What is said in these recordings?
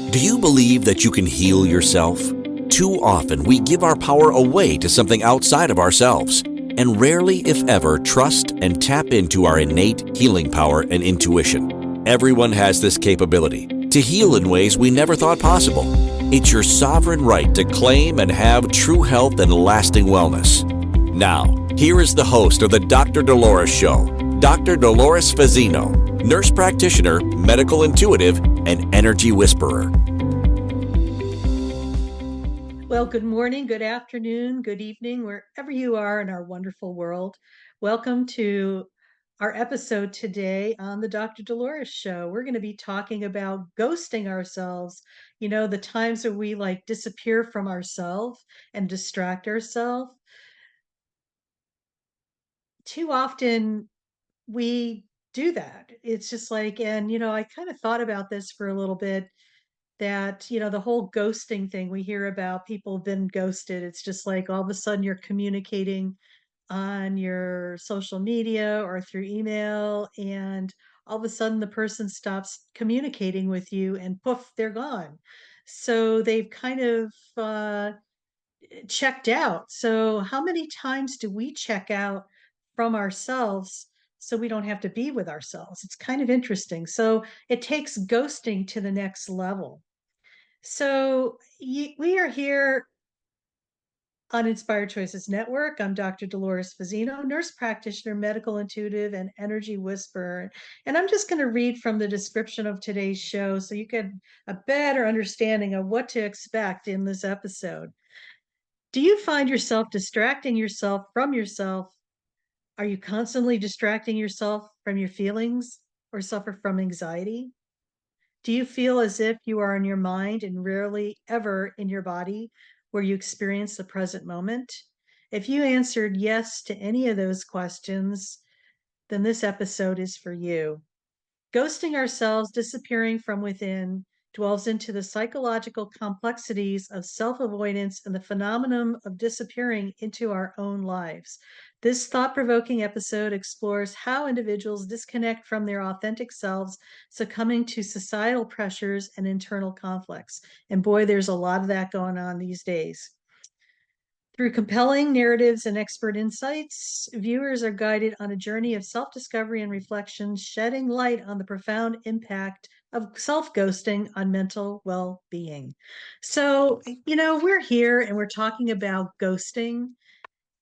Do you believe that you can heal yourself? Too often, we give our power away to something outside of ourselves, and rarely, if ever, trust and tap into our innate healing power and intuition. Everyone has this capability to heal in ways we never thought possible. It's your sovereign right to claim and have true health and lasting wellness. Now, here is the host of the Dr. Dolores Show, Dr. Dolores Fazzino, nurse practitioner, medical intuitive, and energy whisperer. Well, good morning, good afternoon, good evening, wherever you are in our wonderful world. Welcome to our episode today on the Dr. Dolores Show. We're going to be talking about ghosting ourselves. You know, the times that we like disappear from ourselves and distract ourselves. Too often we do that. It's just like, and, I kind of thought about this for a little bit that the whole ghosting thing we hear about, people have been ghosted. It's just like all of a sudden you're communicating on your social media or through email, and all of a sudden the person stops communicating with you and poof, they're gone. So they've kind of checked out. So how many times do we check out from ourselves so we don't have to be with ourselves? It's kind of interesting. So it takes ghosting to the next level. So we are here on Inspired Choices Network. I'm Dr. Dolores Fazzino, nurse practitioner, medical intuitive, and energy whisperer. And I'm just going to read from the description of today's show so you get a better understanding of what to expect in this episode. Do you find yourself distracting yourself from yourself? Are you constantly distracting yourself from your feelings or suffer from anxiety? Do you feel as if you are in your mind and rarely ever in your body where you experience the present moment? If you answered yes to any of those questions, then this episode is for you. Ghosting ourselves, disappearing from within, dwells into the psychological complexities of self avoidance and the phenomenon of disappearing into our own lives. This thought provoking episode explores how individuals disconnect from their authentic selves, succumbing to societal pressures and internal conflicts. And boy, there's a lot of that going on these days. Through compelling narratives and expert insights, viewers are guided on a journey of self discovery and reflection, shedding light on the profound impact of self ghosting on mental well being. So, we're here and we're talking about ghosting.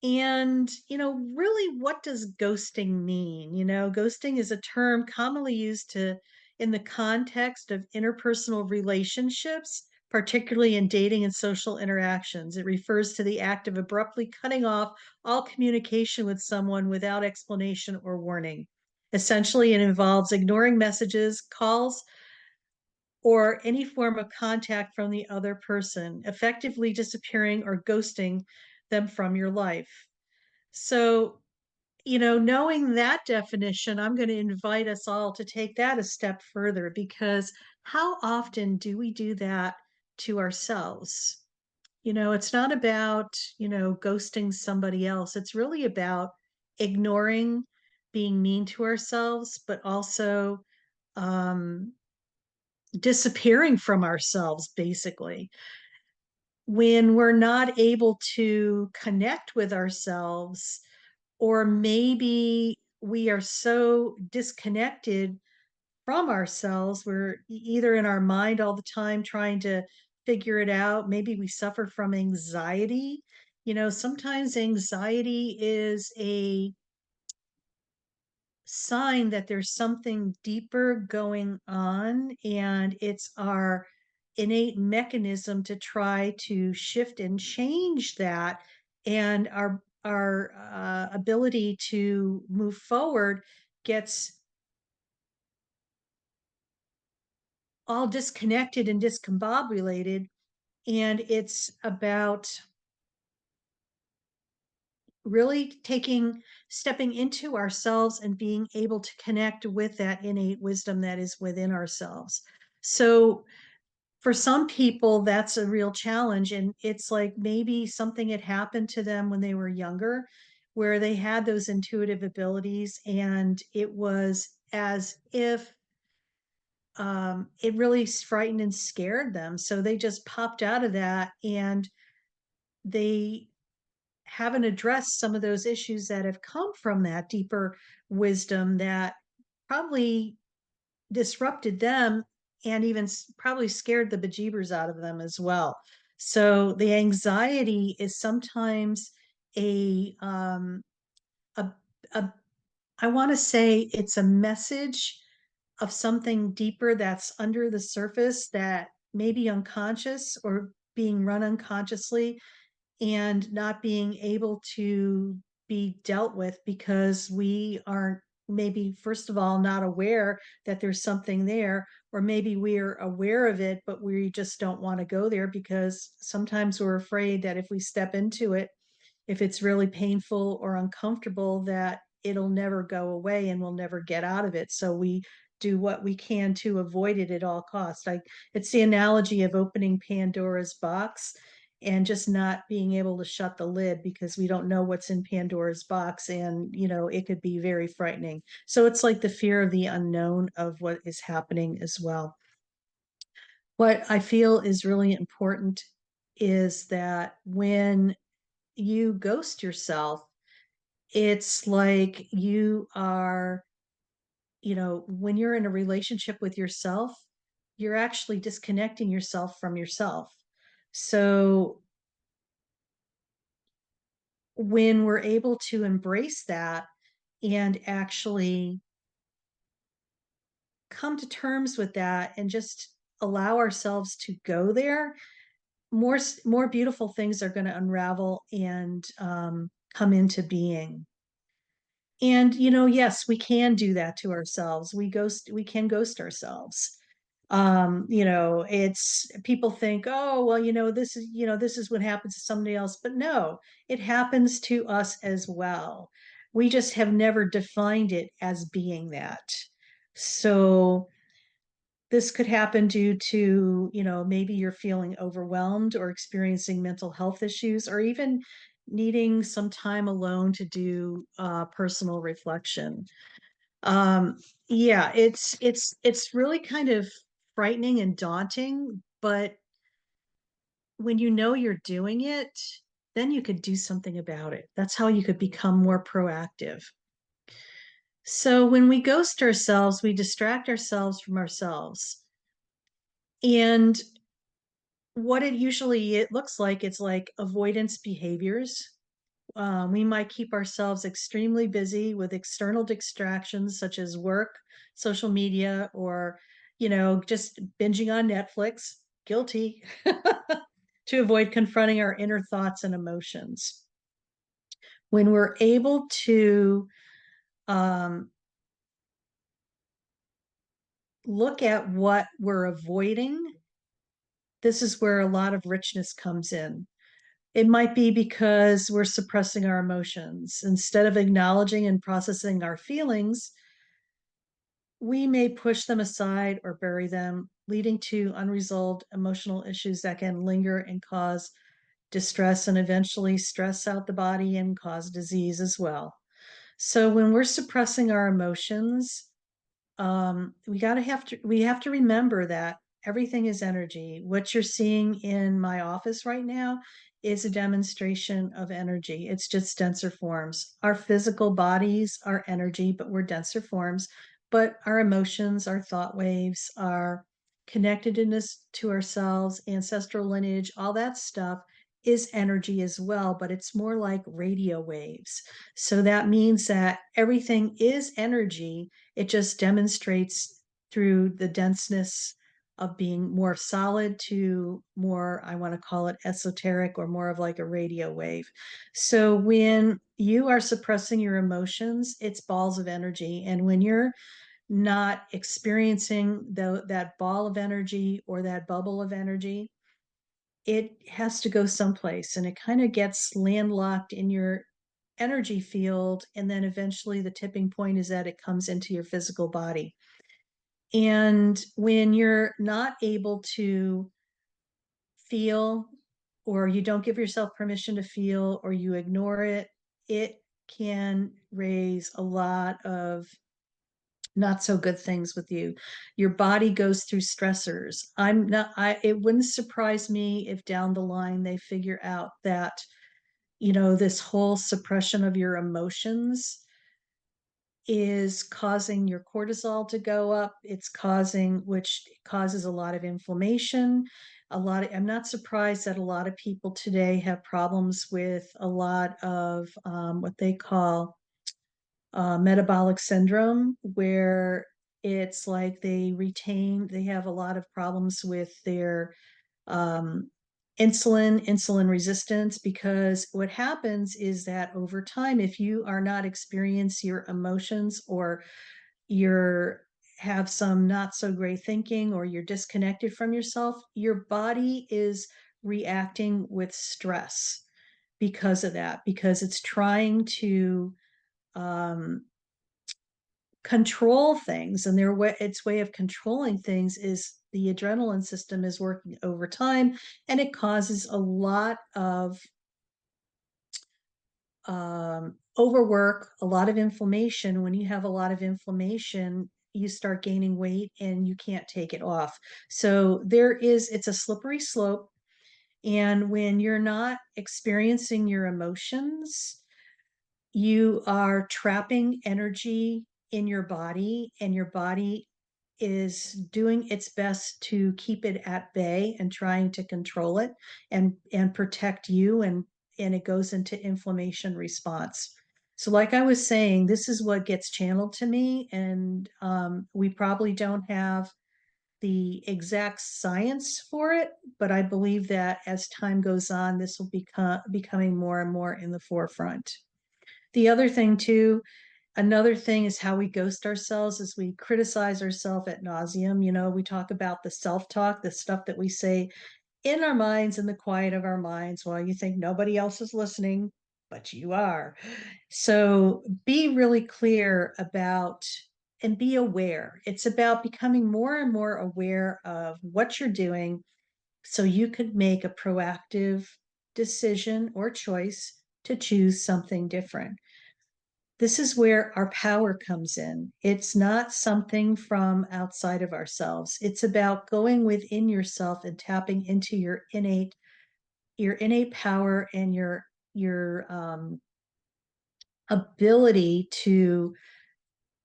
And, really, what does ghosting mean? Ghosting is a term commonly used in the context of interpersonal relationships, particularly in dating and social interactions. It refers to the act of abruptly cutting off all communication with someone without explanation or warning. Essentially, it involves ignoring messages, calls, or any form of contact from the other person, effectively disappearing or ghosting them from your life. So, knowing that definition, I'm going to invite us all to take that a step further because how often do we do that to ourselves? It's not about, ghosting somebody else. It's really about ignoring being mean to ourselves, but also um, disappearing from ourselves, basically. When we're not able to connect with ourselves, or maybe we are so disconnected from ourselves, we're either in our mind all the time trying to figure it out. Maybe we suffer from anxiety. Sometimes anxiety is a sign that there's something deeper going on, and it's our innate mechanism to try to shift and change that, and our ability to move forward gets all disconnected and discombobulated. And it's about really stepping into ourselves and being able to connect with that innate wisdom that is within ourselves. So for some people, that's a real challenge. And it's like maybe something had happened to them when they were younger, where they had those intuitive abilities, and it was as if it really frightened and scared them. So they just popped out of that, and they haven't addressed some of those issues that have come from that deeper wisdom that probably disrupted them, and even probably scared the bejeebers out of them as well. So the anxiety is sometimes a a, a I want to say it's a message of something deeper that's under the surface that may be unconscious or being run unconsciously, and not being able to be dealt with because we aren't, maybe first of all, not aware that there's something there, or maybe we're aware of it but we just don't want to go there because sometimes we're afraid that if we step into it, if it's really painful or uncomfortable, that it'll never go away and we'll never get out of it. So we do what we can to avoid it at all costs. It's the analogy of opening Pandora's box and just not being able to shut the lid because we don't know what's in Pandora's box, and it could be very frightening. So it's like the fear of the unknown of what is happening as well. What I feel is really important is that when you ghost yourself, it's like you are, when you're in a relationship with yourself, you're actually disconnecting yourself from yourself. So when we're able to embrace that and actually come to terms with that and just allow ourselves to go there, more beautiful things are going to unravel and come into being. And yes, we can do that to ourselves. We can ghost ourselves. It's, people think, oh, well, this is what happens to somebody else, but no, it happens to us as well. We just have never defined it as being that. So this could happen due to, maybe you're feeling overwhelmed or experiencing mental health issues, or even needing some time alone to do personal reflection. Yeah, it's really kind of frightening and daunting, but when you know you're doing it, then you could do something about it. That's how you could become more proactive. So when we ghost ourselves, we distract ourselves from ourselves. And what it looks like, it's like avoidance behaviors. We might keep ourselves extremely busy with external distractions such as work, social media, or just binging on Netflix. Guilty. To avoid confronting our inner thoughts and emotions. When we're able to um, look at what we're avoiding, this is where a lot of richness comes in. It might be because we're suppressing our emotions. Instead of acknowledging and processing our feelings, we may push them aside or bury them, leading to unresolved emotional issues that can linger and cause distress and eventually stress out the body and cause disease as well. So when we're suppressing our emotions, we have to remember that everything is energy. What you're seeing in my office right now is a demonstration of energy. It's just denser forms. Our physical bodies are energy, but we're denser forms. But our emotions, our thought waves, our connectedness to ourselves, ancestral lineage, all that stuff is energy as well, but it's more like radio waves. So that means that everything is energy. It just demonstrates through the denseness of being more solid to more, I want to call it esoteric, or more of like a radio wave. So when you are suppressing your emotions, it's balls of energy. And when you're not experiencing that ball of energy or that bubble of energy, it has to go someplace, and it kind of gets landlocked in your energy field. And then eventually the tipping point is that it comes into your physical body. And when you're not able to feel, or you don't give yourself permission to feel, or you ignore it, it can raise a lot of not so good things with you. Your body goes through stressors. It wouldn't surprise me if down the line they figure out that, this whole suppression of your emotions is causing your cortisol to go up. Which causes a lot of inflammation. I'm not surprised that a lot of people today have problems with a lot of what they call metabolic syndrome, where it's like they have a lot of problems with their um, insulin resistance, because what happens is that over time, if you are not experience your emotions, or you're have some not so great thinking, or you're disconnected from yourself, your body is reacting with stress because of that, because it's trying to um, control things, and its way of controlling things is the adrenaline system is working overtime, and it causes a lot of overwork, a lot of inflammation. When you have a lot of inflammation, you start gaining weight and you can't take it off. So it's a slippery slope. And when you're not experiencing your emotions, you are trapping energy in your body, and your body is doing its best to keep it at bay and trying to control it and protect you, and it goes into inflammation response. So like I was saying, this is what gets channeled to me, and we probably don't have the exact science for it, but I believe that as time goes on, this will becoming more and more in the forefront. The other thing too, another thing is how we ghost ourselves, is we criticize ourselves at nauseum. We talk about the self-talk, the stuff that we say in our minds, in the quiet of our minds, while you think nobody else is listening, but you are. So be really clear about and be aware. It's about becoming more and more aware of what you're doing, so you could make a proactive decision or choice to choose something different. This is where our power comes in. It's not something from outside of ourselves. It's about going within yourself and tapping into your innate power, and your ability to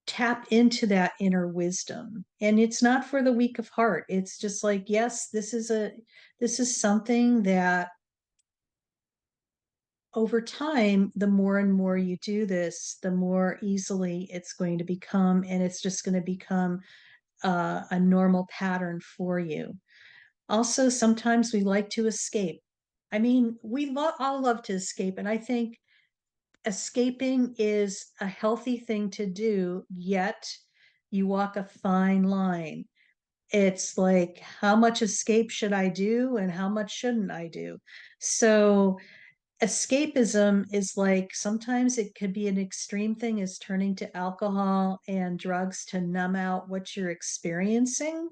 tap into that inner wisdom. And it's not for the weak of heart. It's just like, yes, this is something that over time, the more and more you do this, the more easily it's going to become, and it's just going to become a normal pattern for you. Also, sometimes we like to escape. I mean, all love to escape, and I think escaping is a healthy thing to do, yet you walk a fine line. It's like, how much escape should I do and how much shouldn't I do? So, escapism is like, sometimes it could be an extreme thing, is turning to alcohol and drugs to numb out what you're experiencing,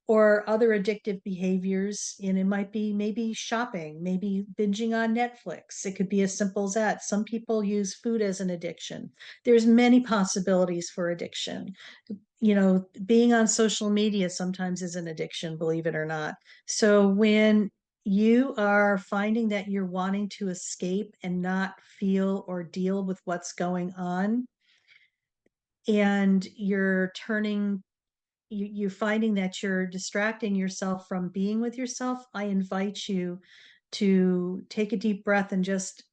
or other addictive behaviors. And it might be maybe shopping, maybe binging on Netflix. It could be as simple as that. Some people use food as an addiction. There's many possibilities for addiction. Being on social media sometimes is an addiction, believe it or not. So when you are finding that you're wanting to escape and not feel or deal with what's going on, and you're finding that you're distracting yourself from being with yourself, I invite you to take a deep breath and just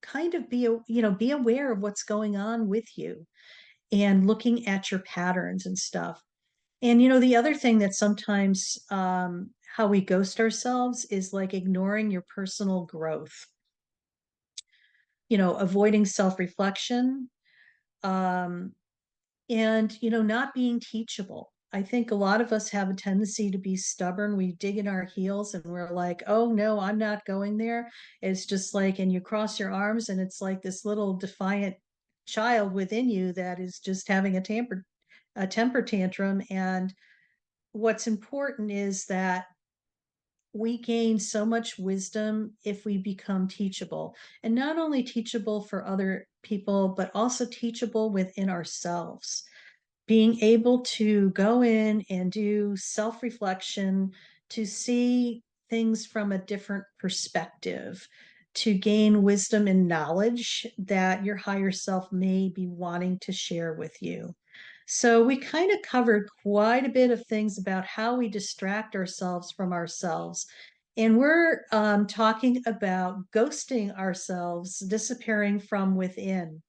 kind of be aware of what's going on with you, and looking at your patterns and stuff. And the other thing that sometimes, how we ghost ourselves, is like ignoring your personal growth, avoiding self-reflection, um, and not being teachable. I think a lot of us have a tendency to be stubborn. We dig in our heels and we're like, oh no, I'm not going there. It's just like, and you cross your arms, and it's like this little defiant child within you that is just having a temper tantrum. And what's important is that we gain so much wisdom if we become teachable, and not only teachable for other people, but also teachable within ourselves. Being able to go in and do self reflection, to see things from a different perspective, to gain wisdom and knowledge that your higher self may be wanting to share with you. So, we kind of covered quite a bit of things about how we distract ourselves from ourselves. And we're talking about ghosting ourselves, disappearing from within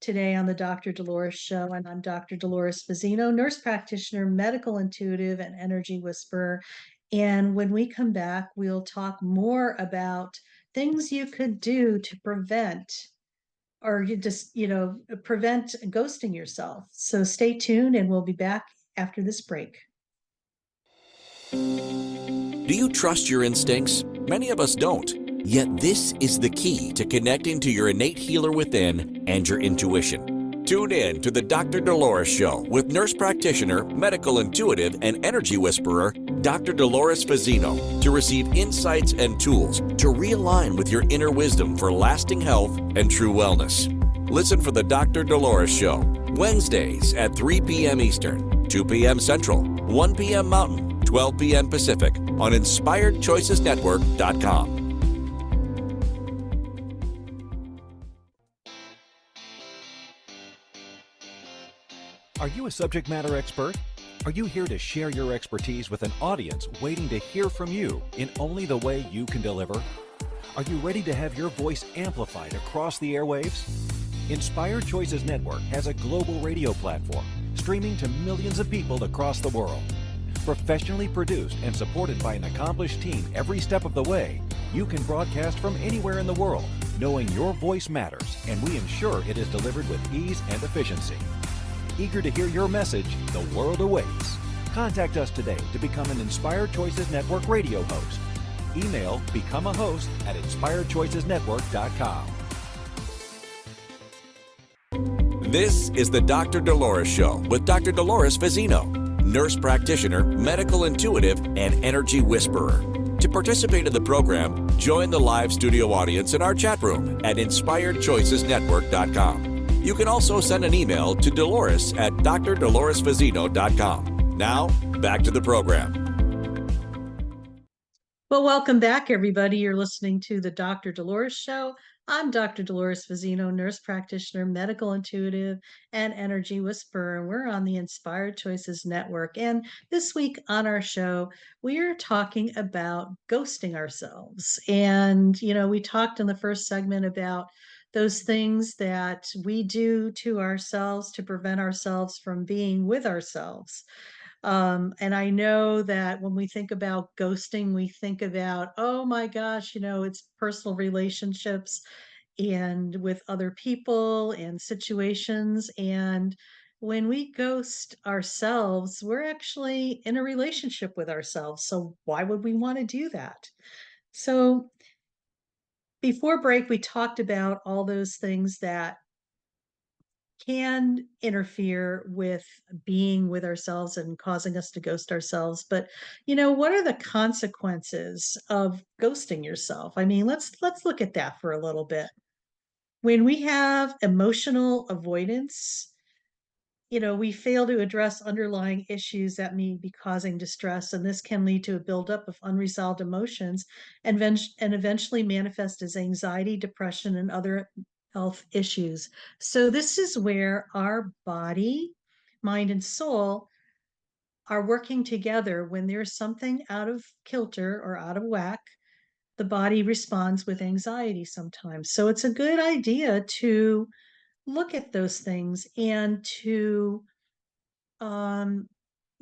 today on the Dr. Dolores Show. And I'm Dr. Dolores Fazzino, nurse practitioner, medical intuitive, and energy whisperer. And when we come back, we'll talk more about things you could do to prevent or you just, prevent ghosting yourself. So stay tuned and we'll be back after this break. Do you trust your instincts? Many of us don't. Yet this is the key to connecting to your innate healer within and your intuition. Tune in to the Dr. Dolores Show with nurse practitioner, medical intuitive, and energy whisperer, Dr. Dolores Fazzino, to receive insights and tools to realign with your inner wisdom for lasting health and true wellness. Listen for the Dr. Dolores Show, Wednesdays at 3 p.m. Eastern, 2 p.m. Central, 1 p.m. Mountain, 12 p.m. Pacific on InspiredChoicesNetwork.com. Are you a subject matter expert? Are you here to share your expertise with an audience waiting to hear from you in only the way you can deliver? Are you ready to have your voice amplified across the airwaves? Inspired Choices Network has a global radio platform streaming to millions of people across the world. Professionally produced and supported by an accomplished team every step of the way, you can broadcast from anywhere in the world, knowing your voice matters, and we ensure it is delivered with ease and efficiency. Eager to hear your message, the world awaits. Contact us today to become an Inspired Choices Network radio host. Email become a host at InspiredChoicesNetwork.com. This is the Dr. Dolores Show with Dr. Dolores Fazzino, nurse practitioner, medical intuitive, and energy whisperer. To participate in the program, join the live studio audience in our chat room at InspiredChoicesNetwork.com. You can also send an email to Dolores at drdoloresfazzino.com. Now, back to the program. Well, welcome back, everybody. You're listening to the Dr. Dolores Show. I'm Dr. Dolores Fazzino, nurse practitioner, medical intuitive, and energy whisperer. And we're on the Inspired Choices Network. And this week on our show, we are talking about ghosting ourselves. And, we talked in the first segment about those things that we do to ourselves to prevent ourselves from being with ourselves. And I know that when we think about ghosting, we think about, oh my gosh, it's personal relationships and with other people and situations. And when we ghost ourselves, we're actually in a relationship with ourselves. So why would we want to do that? So before break, we talked about all those things that can interfere with being with ourselves and causing us to ghost ourselves. But what are the consequences of ghosting yourself? I mean, let's look at that for a little bit. When we have emotional avoidance, we fail to address underlying issues that may be causing distress, and this can lead to a buildup of unresolved emotions and eventually manifest as anxiety, depression, and other health issues. So, this is where our body, mind, and soul are working together. When there's something out of kilter or out of whack, the body responds with anxiety sometimes. So, it's a good idea to look at those things and to um,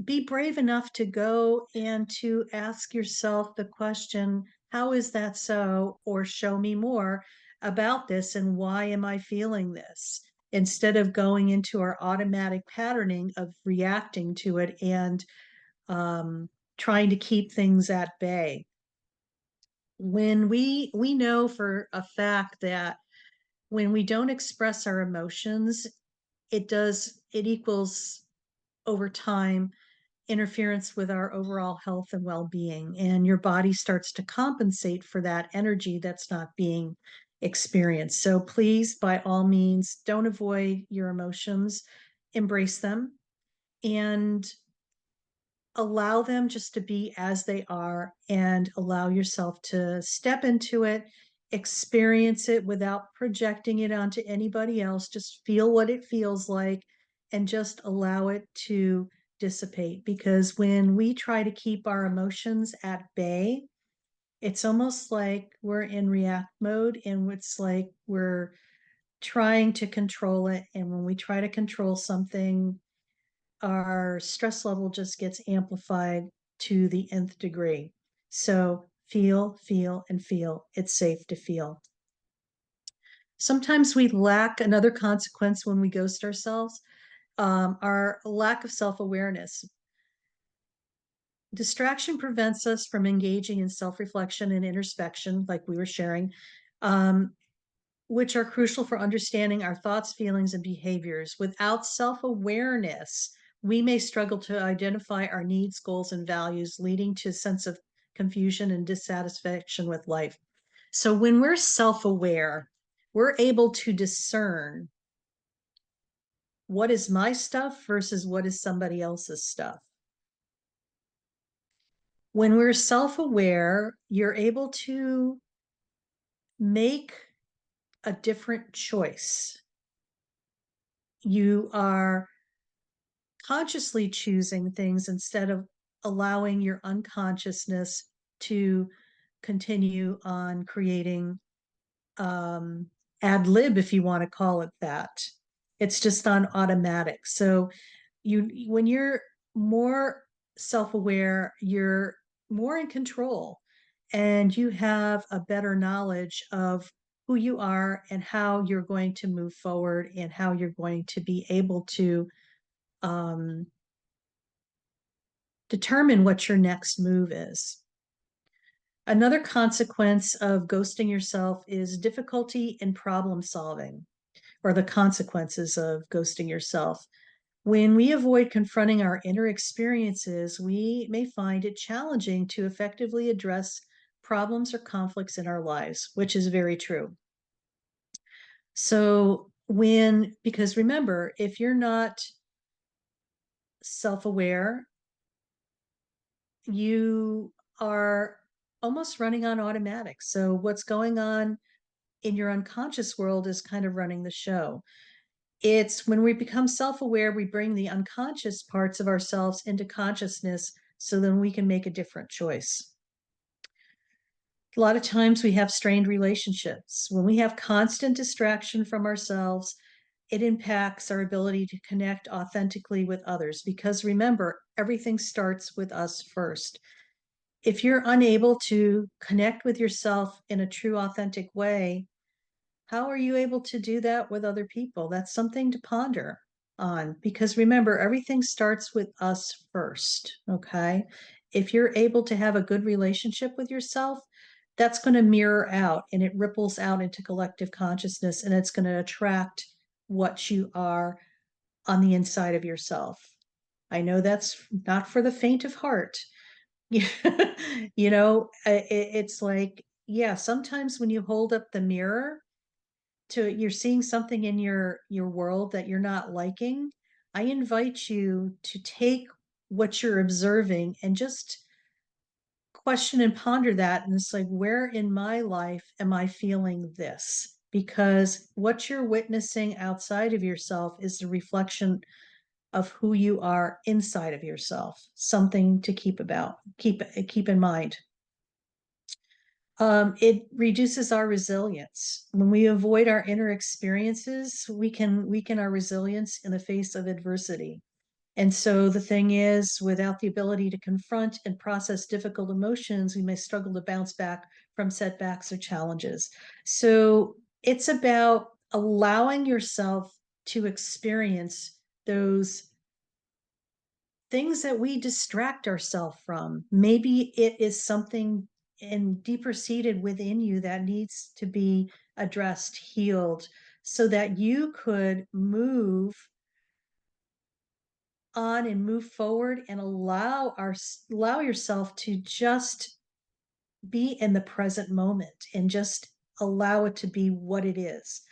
be brave enough to go and to ask yourself the question, how is that so? Or show me more about this and why am I feeling this? Instead of going into our automatic patterning of reacting to it and trying to keep things at bay. When we know for a fact that when we don't express our emotions, it equals over time interference with our overall health and well-being, and your body starts to compensate for that energy that's not being experienced. So please, by all means, don't avoid your emotions, embrace them, and allow them just to be as they are, and allow yourself to step into it, experience it without projecting it onto anybody else. Just feel what it feels like and just allow it to dissipate. Because when we try to keep our emotions at bay, it's almost like we're in react mode, and it's like we're trying to control it. And when we try to control something, our stress level just gets amplified to the nth degree. So feel, feel, and feel. It's safe to feel. Sometimes we lack another consequence when we ghost ourselves, our lack of self awareness. Distraction prevents us from engaging in self reflection and introspection, like we were sharing, um, which are crucial for understanding our thoughts, feelings, and behaviors. Without self awareness, we may struggle to identify our needs, goals, and values, leading to a sense of confusion and dissatisfaction with life. So, when we're self aware, we're able to discern what is my stuff versus what is somebody else's stuff. When we're self aware, you're able to make a different choice. You are consciously choosing things instead of allowing your unconsciousness to continue on creating ad lib, if you want to call it that. It's just on automatic. So when you're more self-aware, you're more in control, and you have a better knowledge of who you are and how you're going to move forward, and how you're going to be able to um, determine what your next move is. Another consequence of ghosting yourself is difficulty in problem solving, or the consequences of ghosting yourself. When we avoid confronting our inner experiences, we may find it challenging to effectively address problems or conflicts in our lives, which is very true. So, because remember, if you're not self aware, you are almost running on automatic. So, what's going on in your unconscious world is kind of running the show. It's when we become self aware, we bring the unconscious parts of ourselves into consciousness, so then we can make a different choice. A lot of times we have strained relationships. When we have constant distraction from ourselves, it impacts our ability to connect authentically with others, because remember, everything starts with us first. If you're unable to connect with yourself in a true, authentic way, how are you able to do that with other people? That's something to ponder on, because remember, everything starts with us first. Okay. If you're able to have a good relationship with yourself, that's going to mirror out, and it ripples out into collective consciousness, and it's going to attract what you are on the inside of yourself. I know that's not for the faint of heart. It's like, yeah, sometimes when you hold up the mirror to, you're seeing something in your world that you're not liking, I invite you to take what you're observing and just question and ponder that. And it's like, where in my life am I feeling this? Because what you're witnessing outside of yourself is the reflection of who you are inside of yourself. Something to keep in mind. It reduces our resilience. When we avoid our inner experiences, we can weaken our resilience in the face of adversity. And so the thing is, without the ability to confront and process difficult emotions, we may struggle to bounce back from setbacks or challenges. So it's about allowing yourself to experience those things that we distract ourselves from. Maybe it is something and deeper seated within you that needs to be addressed, healed, so that you could move on and move forward and allow yourself to just be in the present moment and just allow it to be what it is.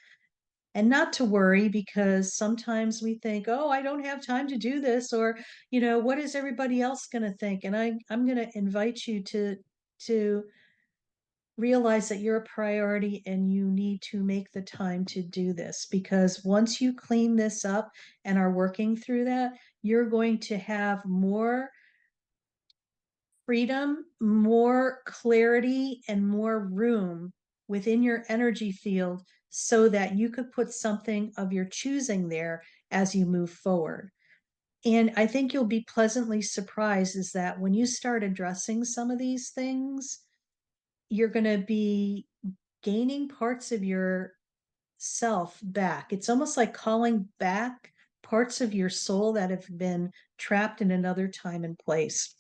And not to worry, because sometimes we think, oh, I don't have time to do this, or, what is everybody else going to think? And I'm going to invite you to realize that you're a priority and you need to make the time to do this, because once you clean this up and are working through that, you're going to have more freedom, more clarity, and more room within your energy field so that you could put something of your choosing there as you move forward. And I think you'll be pleasantly surprised is that when you start addressing some of these things, you're going to be gaining parts of your self back. It's almost like calling back parts of your soul that have been trapped in another time and place.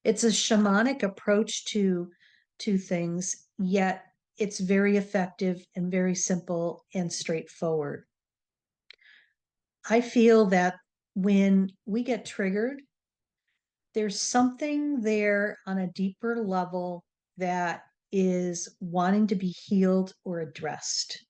It's a shamanic approach to things, yet it's very effective and very simple and straightforward. I feel that when we get triggered, there's something there on a deeper level that is wanting to be healed or addressed.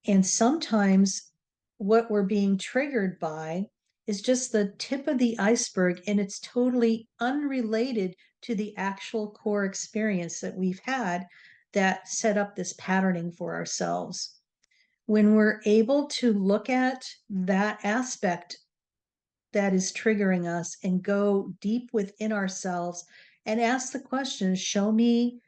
And sometimes what we're being triggered by is just the tip of the iceberg, and it's totally unrelated to the actual core experience that we've had that set up this patterning for ourselves. When we're able to look at that aspect that is triggering us and go deep within ourselves and ask the question, show me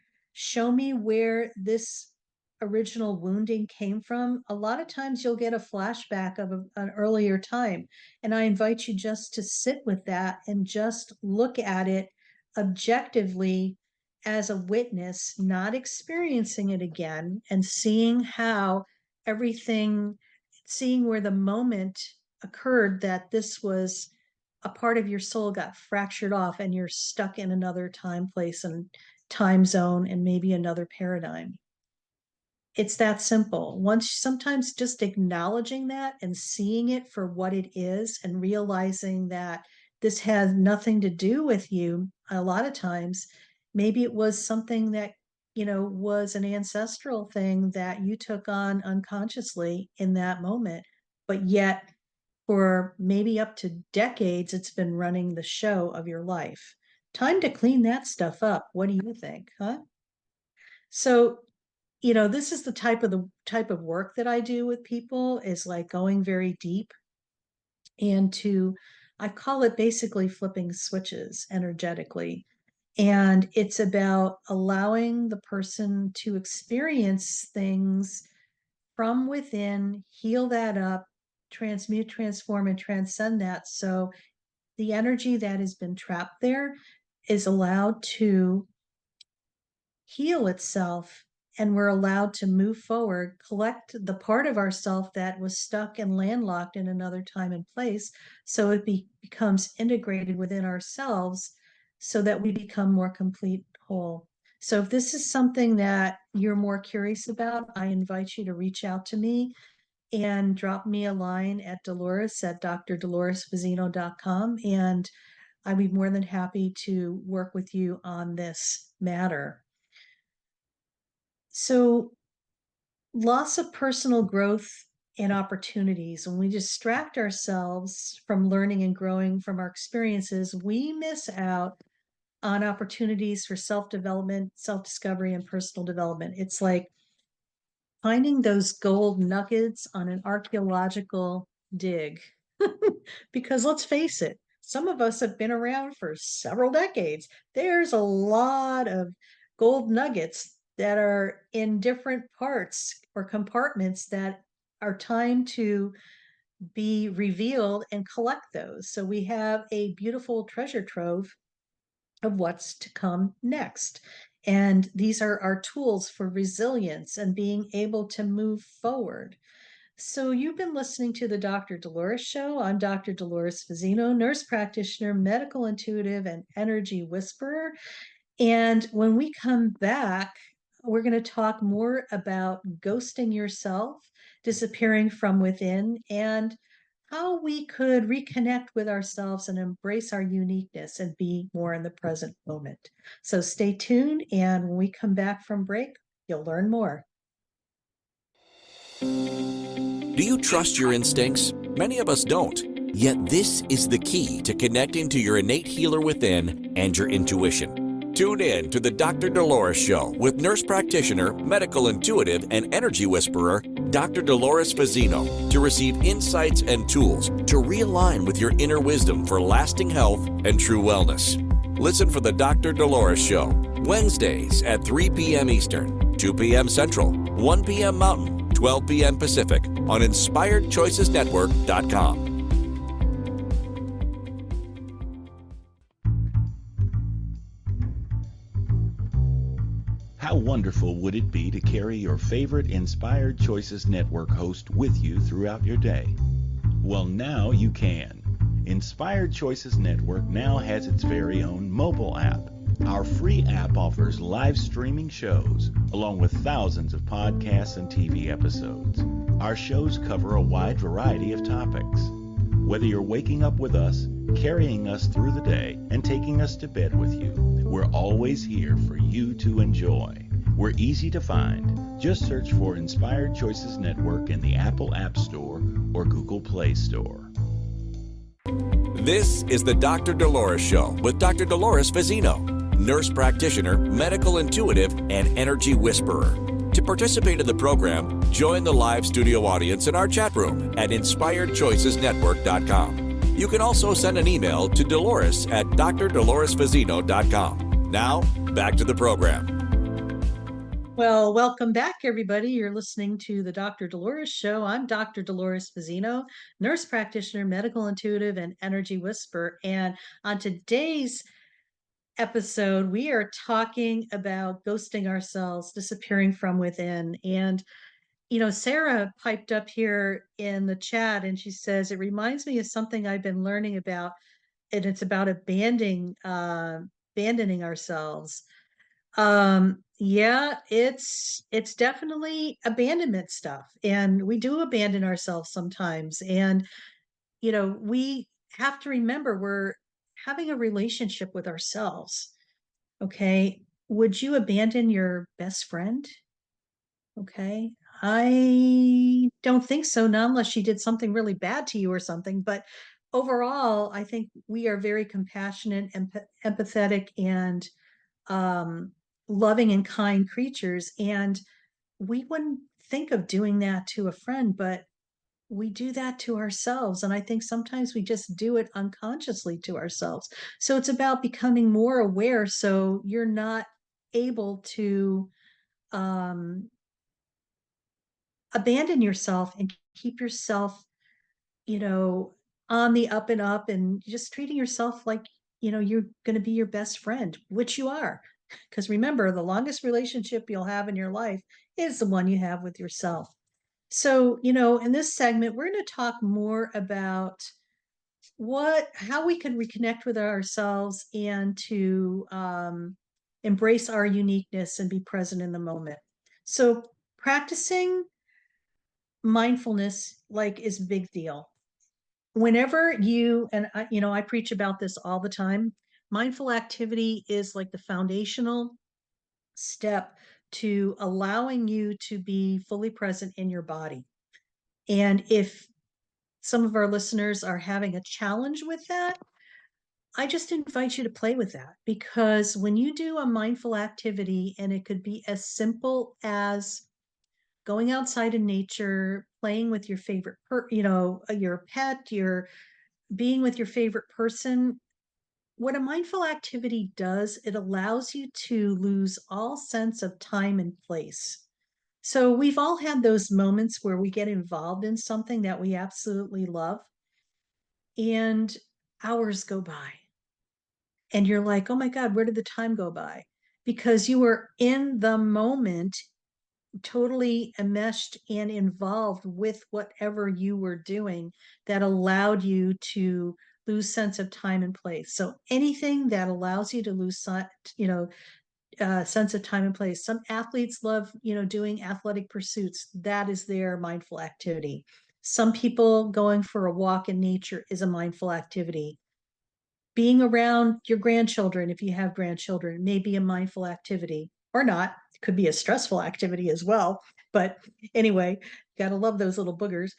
where this original wounding came from. A lot of times you'll get a flashback of an earlier time, and I invite you just to sit with that and just look at it objectively as a witness, not experiencing it again, and everything seeing where the moment occurred that this was a part of your soul got fractured off and you're stuck in another time, place, and time zone, and maybe another paradigm. It's that simple. Sometimes just acknowledging that and seeing it for what it is and realizing that this has nothing to do with you. A lot of times, maybe it was something that, was an ancestral thing that you took on unconsciously in that moment, but yet for maybe up to decades, it's been running the show of your life. Time to clean that stuff up. What do you think, huh? So, this is the type of work that I do with people, is like going very deep into, I call it basically flipping switches energetically. And it's about allowing the person to experience things from within, heal that up, transmute, transform, and transcend that. So the energy that has been trapped there is allowed to heal itself, and we're allowed to move forward, collect the part of ourself that was stuck and landlocked in another time and place, so it becomes integrated within ourselves so that we become more complete whole. So if this is something that you're more curious about, I invite you to reach out to me and drop me a line at Dolores at drdoloresfazzino.com, and I'd be more than happy to work with you on this matter. So, loss of personal growth and opportunities. When we distract ourselves from learning and growing from our experiences, we miss out on opportunities for self development, self discovery, and personal development. It's like finding those gold nuggets on an archaeological dig. Because let's face it, some of us have been around for several decades. There's a lot of gold nuggets that are in different parts or compartments that are time to be revealed and collect those. So we have a beautiful treasure trove of what's to come next. And these are our tools for resilience and being able to move forward. So, you've been listening to the Dr. Dolores Show. I'm Dr. Dolores Fazzino, nurse practitioner, medical intuitive, and energy whisperer. And when we come back, we're going to talk more about ghosting yourself, disappearing from within, and how we could reconnect with ourselves and embrace our uniqueness and be more in the present moment. So stay tuned, and when we come back from break, you'll learn more. Do you trust your instincts? Many of us don't. Yet this is the key to connecting to your innate healer within and your intuition. Tune in to the Dr. Dolores Show with nurse practitioner, medical intuitive, and energy whisperer, Dr. Dolores Fazzino, to receive insights and tools to realign with your inner wisdom for lasting health and true wellness. Listen for the Dr. Dolores Show, Wednesdays at 3 p.m. Eastern, 2 p.m. Central, 1 p.m. Mountain, 12 p.m. Pacific on InspiredChoicesNetwork.com. How wonderful would it be to carry your favorite Inspired Choices Network host with you throughout your day? Well, now you can. Inspired Choices Network now has its very own mobile app. Our free app offers live streaming shows, along with thousands of podcasts and TV episodes. Our shows cover a wide variety of topics. Whether you're waking up with us, carrying us through the day, and taking us to bed with you, we're always here for you to enjoy. We're easy to find. Just search for Inspired Choices Network in the Apple App Store or Google Play Store. This is the Dr. Dolores Show with Dr. Dolores Fazzino, nurse practitioner, medical intuitive, and energy whisperer. To participate in the program, join the live studio audience in our chat room at InspiredChoicesNetwork.com. You can also send an email to Dolores at drdoloresfazzino.com. Now, back to the program. Well, welcome back, everybody. You're listening to the Dr. Dolores Show. I'm Dr. Dolores Fazzino, nurse practitioner, medical intuitive, and energy whisperer. And on today's episode, we are talking about ghosting ourselves, disappearing from within. And, Sarah piped up here in the chat and she says, it reminds me of something I've been learning about, and it's about abandoning ourselves. Yeah, it's definitely abandonment stuff. And we do abandon ourselves sometimes. And, we have to remember we're having a relationship with ourselves. Okay. Would you abandon your best friend? Okay. I don't think so, not unless she did something really bad to you or something. But overall, I think we are very compassionate and empathetic and um, loving and kind creatures. And we wouldn't think of doing that to a friend, but we do that to ourselves. And I think sometimes we just do it unconsciously to ourselves. So it's about becoming more aware so you're not able to um, abandon yourself and keep yourself, you know, on the up and up and just treating yourself like, you're going to be your best friend, which you are. Because remember, the longest relationship you'll have in your life is the one you have with yourself. So, in this segment, we're going to talk more about how we can reconnect with ourselves and to embrace our uniqueness and be present in the moment. So, practicing mindfulness is a big deal. Whenever I preach about this all the time. Mindful activity is like the foundational step to allowing you to be fully present in your body. And if some of our listeners are having a challenge with that, I just invite you to play with that, because when you do a mindful activity, and it could be as simple as going outside in nature, playing with your favorite, your pet, your being with your favorite person. What a mindful activity does, it allows you to lose all sense of time and place. So we've all had those moments where we get involved in something that we absolutely love, and hours go by. And you're like, oh my God, where did the time go by? Because you were in the moment, totally enmeshed and involved with whatever you were doing that allowed you to lose sense of time and place. So anything that allows you to lose, sense of time and place. Some athletes love, doing athletic pursuits. That is their mindful activity. Some people going for a walk in nature is a mindful activity. Being around your grandchildren, if you have grandchildren, may be a mindful activity or not. It could be a stressful activity as well. But anyway, gotta love those little boogers.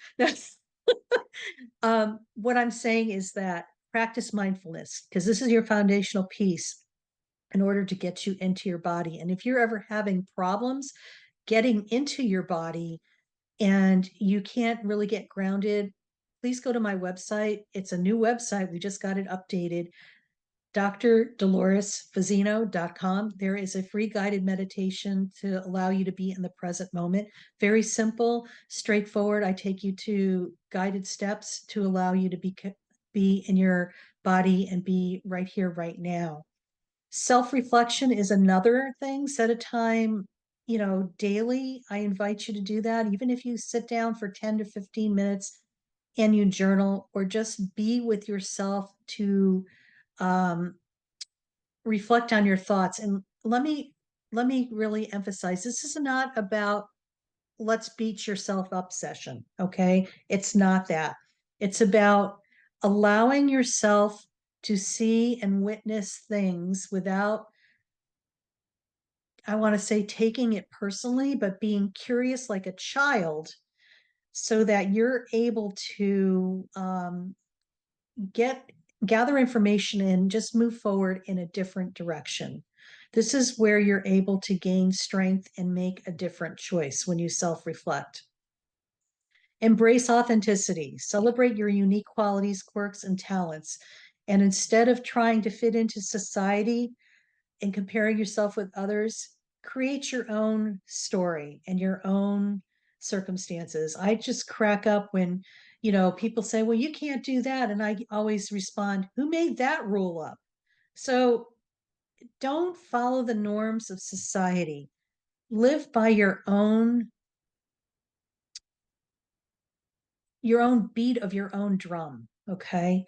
What I'm saying is that practice mindfulness because this is your foundational piece in order to get you into your body. And if you're ever having problems getting into your body and you can't really get grounded, please go to my website. It's a new website. We just got it updated. DrDoloresFazzino.com. There is a free guided meditation to allow you to be in the present moment. Very simple, straightforward. I take you to guided steps to allow you to be in your body and be right here, right now. Self-reflection is another thing. Set a time, daily. I invite you to do that. Even if you sit down for 10 to 15 minutes and you journal or just be with yourself to um, reflect on your thoughts. And let me really emphasize this is not about let's beat yourself up session. Okay. It's not that. It's about allowing yourself to see and witness things without, I want to say, taking it personally, but being curious like a child so that you're able to get gather information and just move forward in a different direction. This is where you're able to gain strength and make a different choice when you self-reflect. Embrace authenticity, celebrate your unique qualities, quirks, and talents. And instead of trying to fit into society and comparing yourself with others, create your own story and your own circumstances. I just crack up when, people say, well, you can't do that. And I always respond, who made that rule up? So don't follow the norms of society. Live by your own beat of your own drum. Okay.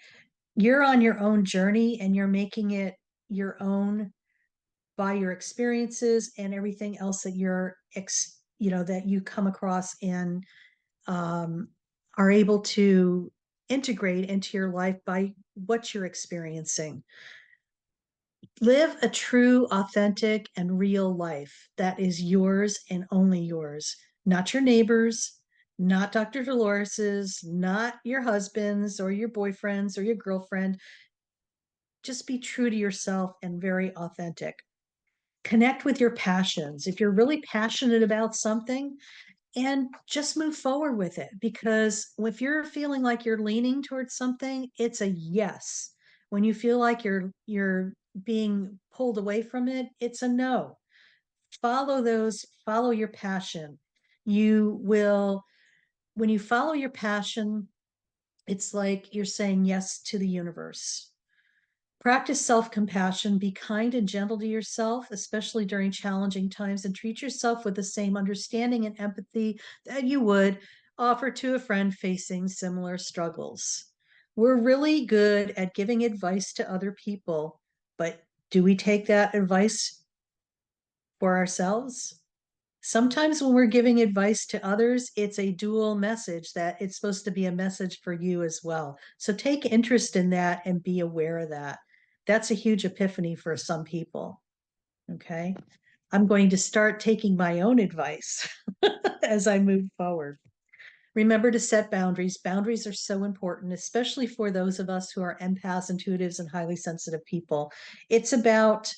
You're on your own journey and you're making it your own by your experiences and everything else that that you come across and um, are able to integrate into your life by what you're experiencing. Live a true, authentic, and real life that is yours and only yours, not your neighbors, not Dr. Dolores's, not your husband's or your boyfriend's or your girlfriend. Just be true to yourself and very authentic. Connect with your passions. If you're really passionate about something, and just move forward with it, because if you're feeling like you're leaning towards something, it's a yes. When you feel like you're being pulled away from it, it's a no. Follow your passion. You will, when you follow your passion, it's like you're saying yes to the universe. Practice self compassion, be kind and gentle to yourself, especially during challenging times, and treat yourself with the same understanding and empathy that you would offer to a friend facing similar struggles. We're really good at giving advice to other people, but do we take that advice for ourselves? Sometimes when we're giving advice to others, it's a dual message that it's supposed to be a message for you as well. So take interest in that and be aware of that. That's a huge epiphany for some people. Okay. I'm going to start taking my own advice as I move forward. Remember to set boundaries. Boundaries are so important, especially for those of us who are empaths, intuitives, and highly sensitive people. It's about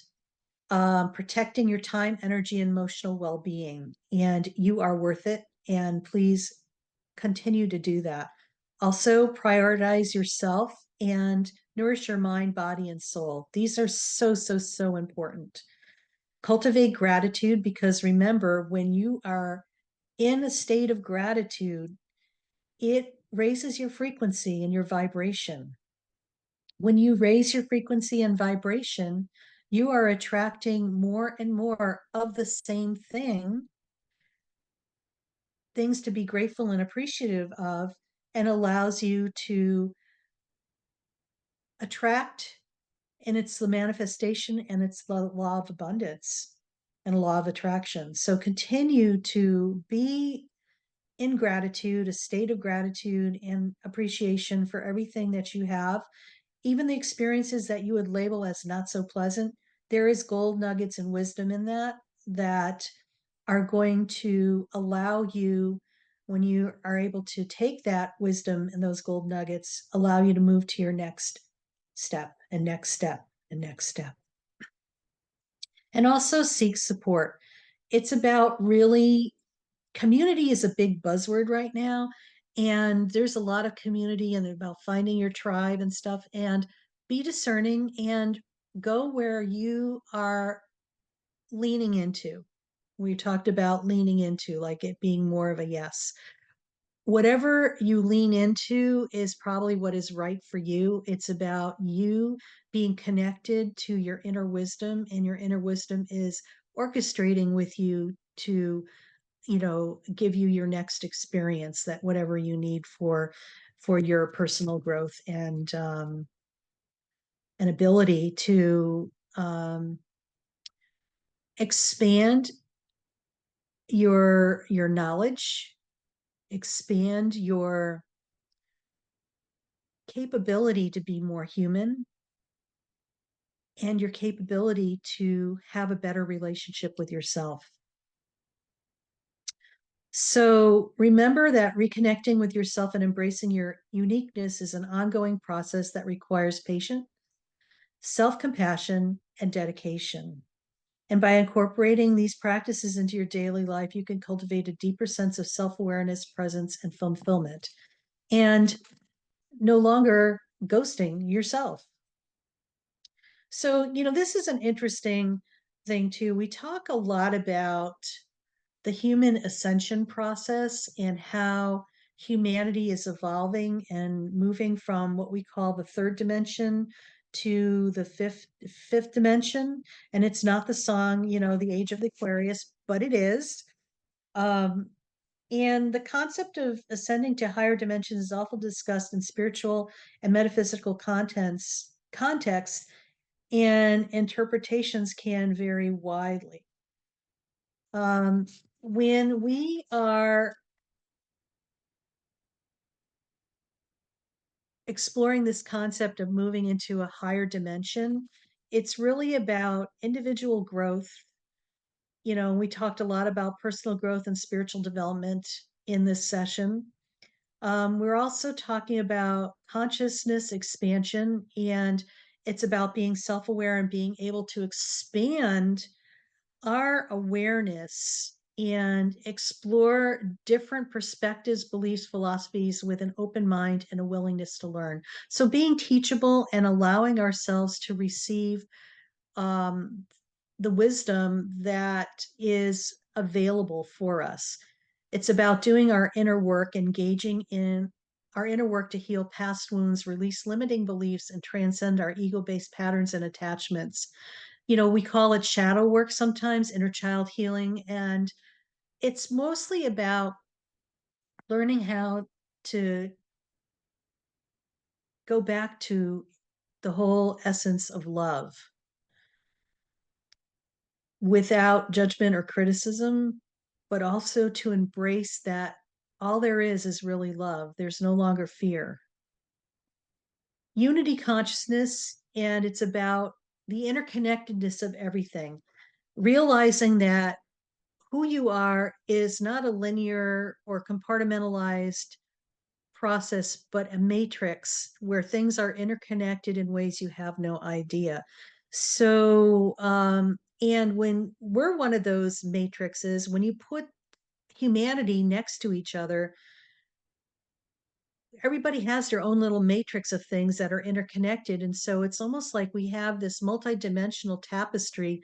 protecting your time, energy, and emotional well being. And you are worth it. And please continue to do that. Also, prioritize yourself and nourish your mind, body, and soul. These are so, so, so important. Cultivate gratitude because remember, when you are in a state of gratitude, it raises your frequency and your vibration. When you raise your frequency and vibration, you are attracting more and more of the same things to be grateful and appreciative of, and allows you to attract. And it's the manifestation and it's the law of abundance and law of attraction. So continue to be in gratitude, a state of gratitude and appreciation for everything that you have, even the experiences that you would label as not so pleasant. There is gold nuggets and wisdom in that that are going to allow you, when you are able to take that wisdom and those gold nuggets, allow you to move to your next step and next step and next step. And also seek support. It's about really, community is a big buzzword right now. And there's a lot of community and about finding your tribe and stuff. And be discerning and go where you are leaning into. We talked about leaning into, like it being more of a yes. Whatever you lean into is probably what is right for you. It's about you being connected to your inner wisdom, and your inner wisdom is orchestrating with you to, give you your next experience, that whatever you need for your personal growth and an ability to expand your knowledge, expand your capability to be more human, and your capability to have a better relationship with yourself. So remember that reconnecting with yourself and embracing your uniqueness is an ongoing process that requires patience, self-compassion, and dedication. And by incorporating these practices into your daily life, you can cultivate a deeper sense of self-awareness, presence, and fulfillment, and no longer ghosting yourself. So, this is an interesting thing too. We talk a lot about the human ascension process and how humanity is evolving and moving from what we call the third dimension to the fifth dimension. And it's not the song, the age of the Aquarius, but it is. Um, and the concept of ascending to higher dimensions is often discussed in spiritual and metaphysical contexts, and interpretations can vary widely. When we are exploring this concept of moving into a higher dimension, it's really about individual growth. We talked a lot about personal growth and spiritual development in this session. We're also talking about consciousness expansion, and it's about being self-aware and being able to expand our awareness and explore different perspectives, beliefs, philosophies with an open mind and a willingness to learn. So being teachable and allowing ourselves to receive um, the wisdom that is available for us. It's about doing our inner work, engaging in our inner work to heal past wounds, release limiting beliefs, and transcend our ego-based patterns and attachments. We call it shadow work sometimes, inner child healing, and it's mostly about learning how to go back to the whole essence of love without judgment or criticism, but also to embrace that all there is really love. There's no longer fear. Unity consciousness, and it's about the interconnectedness of everything, realizing that who you are is not a linear or compartmentalized process, but a matrix where things are interconnected in ways you have no idea. So, and when we're one of those matrices, when you put humanity next to each other, everybody has their own little matrix of things that are interconnected. And so it's almost like we have this multidimensional tapestry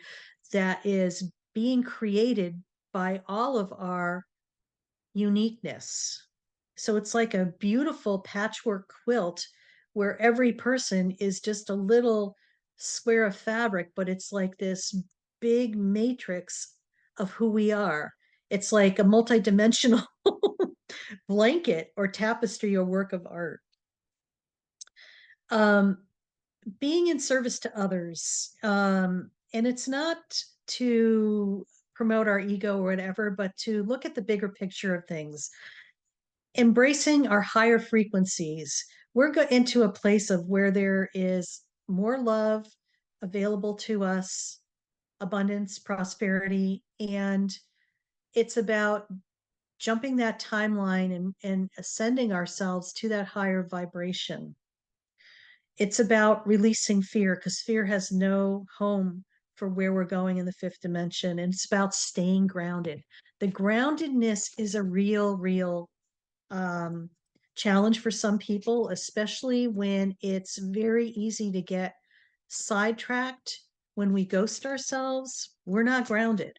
that is being created by all of our uniqueness. So it's like a beautiful patchwork quilt where every person is just a little square of fabric, but it's like this big matrix of who we are. It's like a multidimensional blanket or tapestry or work of art. Um, Being in service to others. And it's not to promote our ego or whatever, but to look at the bigger picture of things. embracing our higher frequencies. We're into a place of where there is more love available to us, abundance, prosperity, and it's about jumping that timeline and ascending ourselves to that higher vibration. It's about releasing fear because fear has no home for where we're going in the fifth dimension. And it's about staying grounded. The groundedness is a real um, challenge for some people, especially when it's very easy to get sidetracked. When we ghost ourselves, we're not grounded.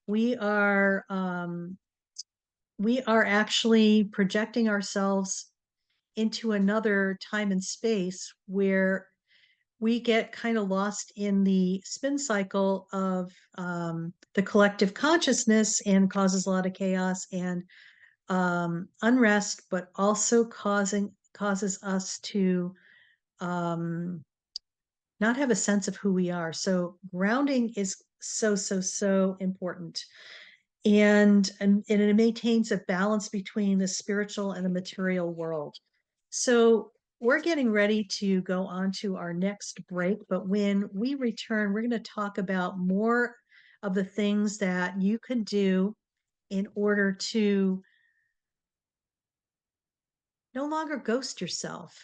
We are actually projecting ourselves into another time and space where we get kind of lost in the spin cycle of the collective consciousness and causes a lot of chaos and unrest, but also causes us to um, not have a sense of who we are. So grounding is so important. And it maintains a balance between the spiritual and the material world. So we're getting ready to go on to our next break, but when we return, we're going to talk about more of the things that you could do in order to no longer ghost yourself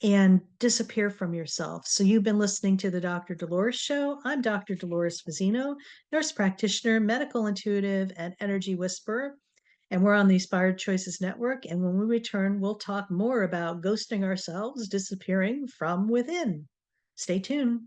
and disappear from yourself. So you've been listening to the Dr. Dolores Show. I'm Dr. Dolores Fazzino, nurse practitioner, medical intuitive, and energy whisperer. And we're on the Inspired Choices Network. And when we return, we'll talk more about ghosting ourselves, disappearing from within. Stay tuned.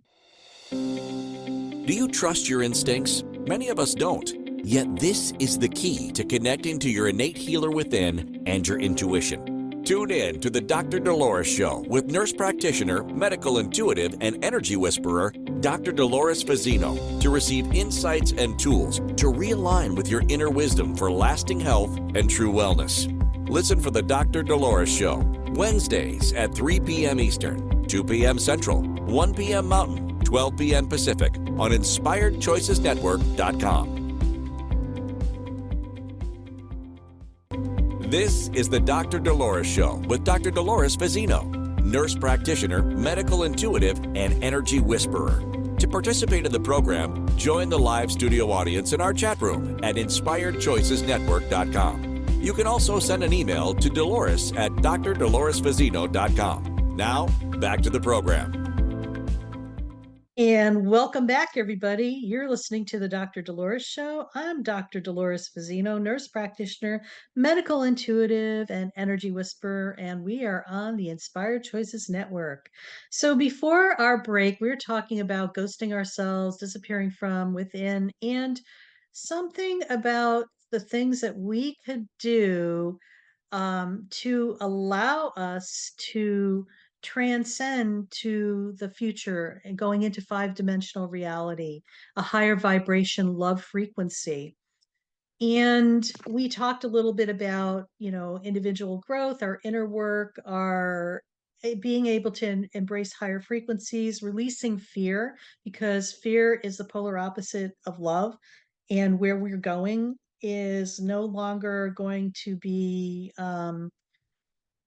Do you trust your instincts? Many of us don't. Yet this is the key to connecting to your innate healer within and your intuition. Tune in to the Dr. Dolores Show with nurse practitioner, medical intuitive, and energy whisperer, Dr. Dolores Fazzino, to receive insights and tools to realign with your inner wisdom for lasting health and true wellness. Listen for the Dr. Dolores Show, Wednesdays at 3 p.m. Eastern, 2 p.m. Central, 1 p.m. Mountain, 12 p.m. Pacific on InspiredChoicesNetwork.com. This is the Dr. Dolores Show with Dr. Dolores Fazzino, nurse practitioner, medical intuitive, and energy whisperer. To participate in the program, join the live studio audience in our chat room at InspiredChoicesNetwork.com. You can also send an email to Dolores at drdoloresfazzino.com. Now, back to the program. And welcome back, everybody. You're listening to the Dr. Dolores Show. I'm Dr. Dolores Fazzino, nurse practitioner, medical intuitive, and energy whisperer, and we are on the Inspired Choices Network. So before our break, we were talking about ghosting ourselves, disappearing from within, and something about the things that we could do to allow us to transcend to the future and going into five-dimensional reality, a higher vibration love frequency. And we talked a little bit about, individual growth, our inner work, our being able to embrace higher frequencies, releasing fear, because fear is the polar opposite of love. And where we're going is no longer going to be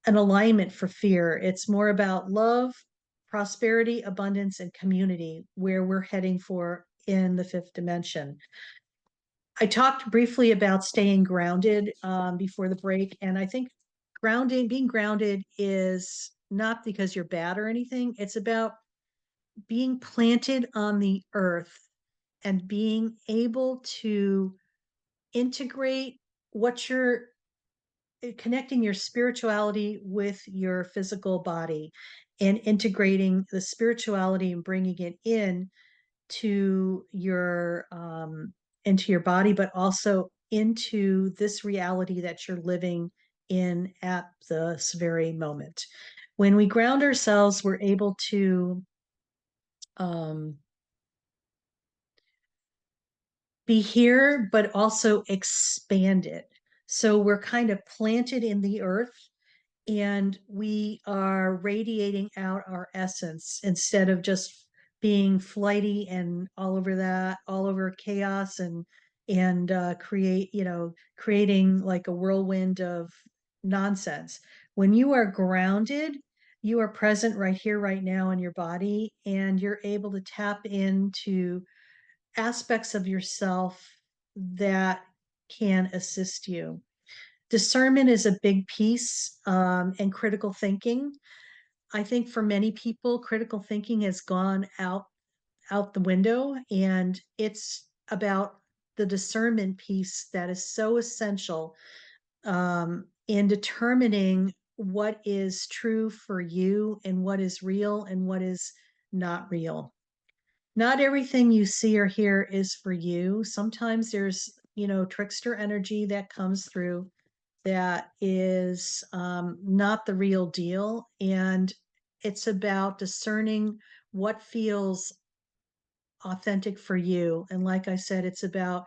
an alignment for fear. It's more about love, prosperity, abundance, and community, where we're heading for in the fifth dimension. I talked briefly about staying grounded before the break, and I think being grounded is not because you're bad or anything. It's about being planted on the earth and being able to integrate what you're connecting your spirituality with your physical body and integrating the spirituality and bringing it in to your body, but also into this reality that you're living in at this very moment. When we ground ourselves, we're able to um, be here, but also expand it. So we're kind of planted in the earth and we are radiating out our essence instead of just being flighty and all over chaos and creating like a whirlwind of nonsense. When you are grounded, you are present right here, right now in your body, and you're able to tap into aspects of yourself that can assist you. Discernment is a big piece, and critical thinking. I think for many people, critical thinking has gone out the window, and it's about the discernment piece that is so essential, in determining what is true for you and what is real and what is not real. Not everything you see or hear is for you. Sometimes there's, trickster energy that comes through that is, not the real deal. And it's about discerning what feels authentic for you. And like I said, it's about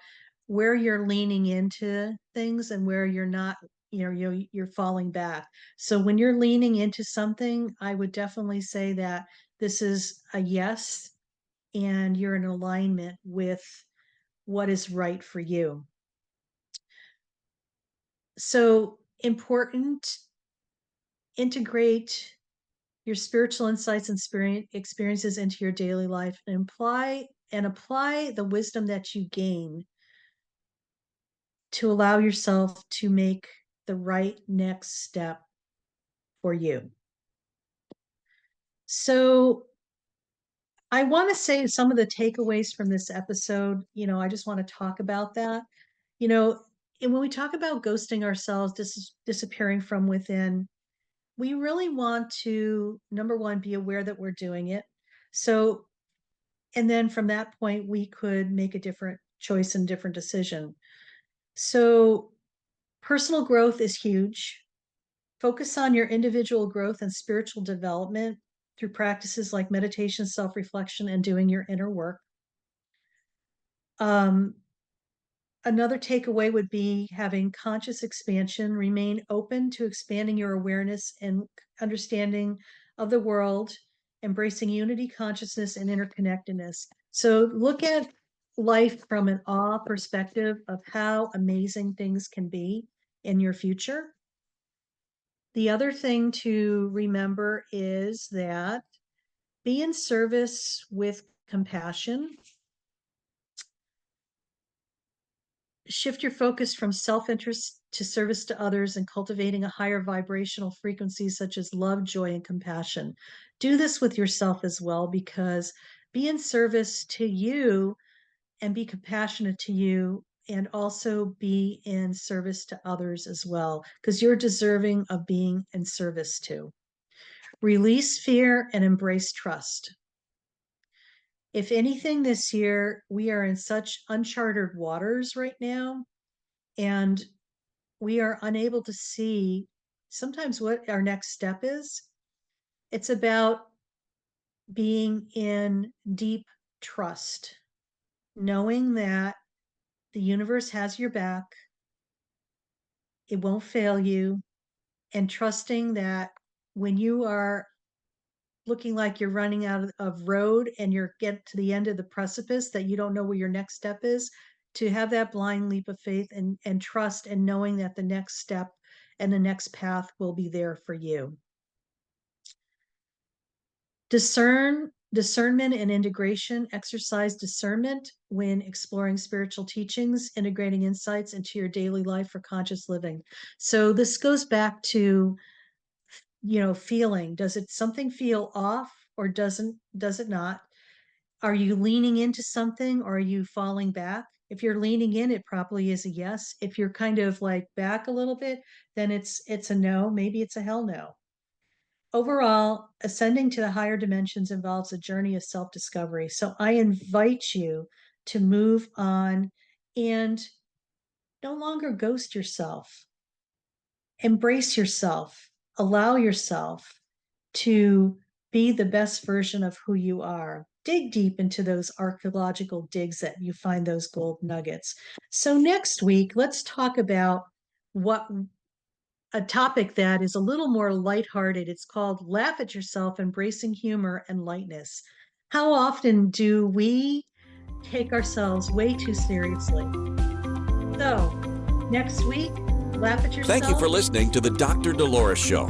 where you're leaning into things and where you're not, you're falling back. So when you're leaning into something, I would definitely say that this is a yes, and you're in alignment with what is right for you. So important, integrate your spiritual insights and experiences into your daily life, and apply the wisdom that you gain to allow yourself to make the right next step for you. So I want to say some of the takeaways from this episode. I just want to talk about that. You know, and when we talk about ghosting ourselves, disappearing from within, we really want to, number one, be aware that we're doing it. So, and then from that point, we could make a different choice and different decision. So, personal growth is huge. Focus on your individual growth and spiritual development through practices like meditation, self reflection, and doing your inner work. Um, Another takeaway would be having conscious expansion, remain open to expanding your awareness and understanding of the world, embracing unity, consciousness, and interconnectedness. So look at life from an awe perspective of how amazing things can be in your future. The other thing to remember is that be in service with compassion. Shift your focus from self-interest to service to others and cultivating a higher vibrational frequency such as love, joy, and compassion. Do this with yourself as well, because be in service to you and be compassionate to you, and also be in service to others as well, because you're deserving of being in service to. Release fear and embrace trust. If anything, this year, we are in such uncharted waters right now, and we are unable to see sometimes what our next step is. It's about being in deep trust, knowing that the universe has your back, it won't fail you, and trusting that when you are looking like you're running out of road and you're get to the end of the precipice, that you don't know where your next step is, to have that blind leap of faith and trust, and knowing that the next step and the next path will be there for you. Discernment and integration. Exercise discernment when exploring spiritual teachings, integrating insights into your daily life for conscious living. So this goes back to, feeling. Does it something feel off, or does it not? Are you leaning into something, or are you falling back? If you're leaning in, it probably is a yes. If you're kind of like back a little bit, then it's a no. Maybe it's a hell no. Overall, ascending to the higher dimensions involves a journey of self-discovery. So I invite you to move on and no longer ghost yourself. Embrace yourself. Allow yourself to be the best version of who you are. Dig deep into those archaeological digs that you find those gold nuggets. So next week, let's talk about a topic that is a little more lighthearted. It's called Laugh at Yourself, Embracing Humor and Lightness. How often do we take ourselves way too seriously? So, next week, Laugh at yourself. Thank you for listening to the Dr. Dolores Show.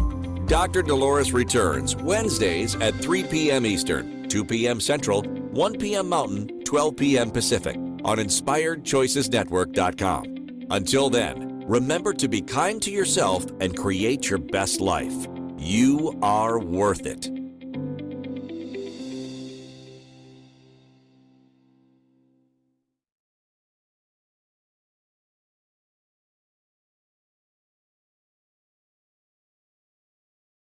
Dr. Dolores returns Wednesdays at 3 p.m. Eastern, 2 p.m. Central, 1 p.m. Mountain, 12 p.m. Pacific on InspiredChoicesNetwork.com. Until then, remember to be kind to yourself and create your best life. You are worth it.